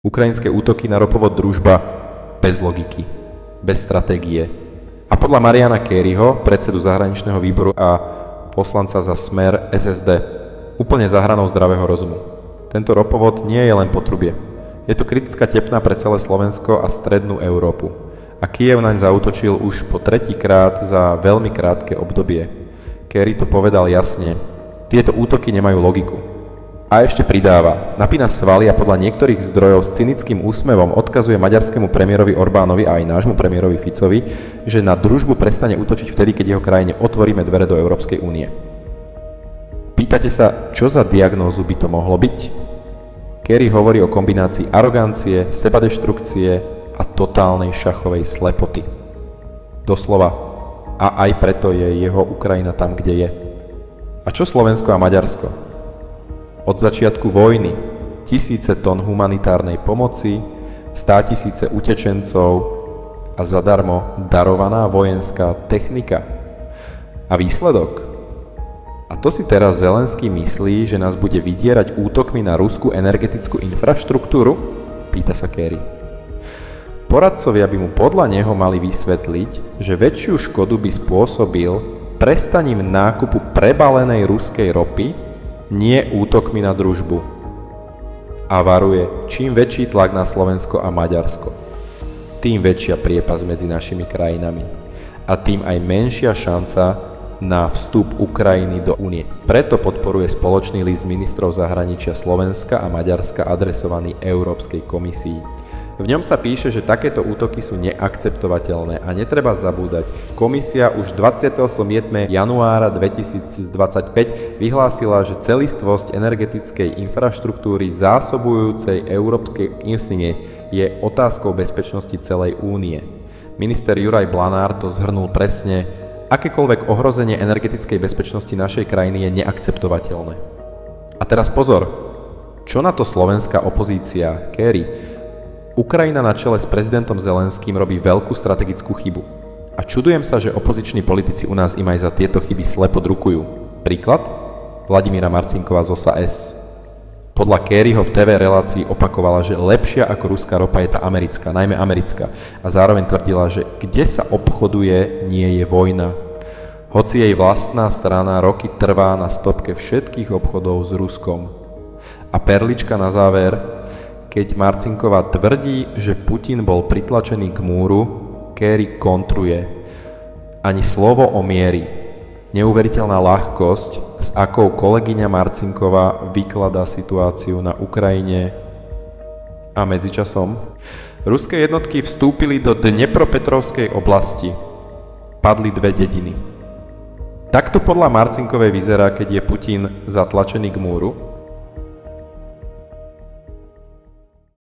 Ukrajinské útoky na ropovod Družba bez logiky, bez stratégie. A podľa Mariana Kerryho, predsedu zahraničného výboru a poslanca za Smer SSD, úplne za hranou zdravého rozumu. Tento ropovod nie je len potrubie. Je to kritická tepna pre celé Slovensko a strednú Európu. A Kyjev naň zaútočil už po tretíkrát za veľmi krátke obdobie. Kerry to povedal jasne. Tieto útoky nemajú logiku. A ešte pridáva, napína svaly a podľa niektorých zdrojov s cynickým úsmevom odkazuje maďarskému premiérovi Orbánovi a aj nášmu premiérovi Ficovi, že na Družbu prestane útočiť vtedy, keď jeho krajine otvoríme dvere do Európskej únie. Pýtate sa, čo za diagnózu by to mohlo byť? Kerry hovorí o kombinácii arogancie, sebadeštrukcie a totálnej šachovej slepoty. Doslova, a aj preto je jeho Ukrajina tam, kde je. A čo Slovensko a Maďarsko? Od začiatku vojny tisíce tón humanitárnej pomoci, 100 000 utečencov a zadarmo darovaná vojenská technika. A výsledok? A to si teraz Zelenský myslí, že nás bude vydierať útokmi na ruskú energetickú infraštruktúru? Pýta sa Kerry. Poradcovia by mu podľa neho mali vysvetliť, že väčšiu škodu by spôsobil prestaním nákupu prebalenej ruskej ropy, nie útokmi na Družbu. A varuje, čím väčší tlak na Slovensko a Maďarsko, tým väčšia priepas medzi našimi krajinami a tým aj menšia šanca na vstup Ukrajiny do únie. Preto podporuje spoločný list ministrov zahraničia Slovenska a Maďarska adresovaný Európskej komisii. V ňom sa píše, že takéto útoky sú neakceptovateľné a netreba zabúdať. Komisia už 27. januára 2025 vyhlásila, že celistvosť energetickej infraštruktúry zásobujúcej Európskej únie je otázkou bezpečnosti celej únie. Minister Juraj Blanár to zhrnul presne: akékoľvek ohrozenie energetickej bezpečnosti našej krajiny je neakceptovateľné. A teraz pozor, čo na to slovenská opozícia? Kerry. Ukrajina na čele s prezidentom Zelenským robí veľkú strategickú chybu. A čudujem sa, že opoziční politici u nás im aj za tieto chyby slepo drukujú. Príklad? Vladimíra Marcinková z OSA.s. Podľa Kerryho v TV relácii opakovala, že lepšia ako ruská ropa je tá americká, najmä americká. A zároveň tvrdila, že kde sa obchoduje, nie je vojna. Hoci jej vlastná strana roky trvá na stopke všetkých obchodov s Ruskom. A perlička na záver: keď Marcinková tvrdí, že Putin bol pritlačený k múru, Kerry kontruje: ani slovo o mieri. Neuveriteľná ľahkosť, s akou kolegyňa Marcinková vykladá situáciu na Ukrajine. A medzičasom ruské jednotky vstúpili do Dnepropetrovskej oblasti. Padli 2 dediny. Takto podľa Marcinkovej vyzerá, keď je Putin zatlačený k múru.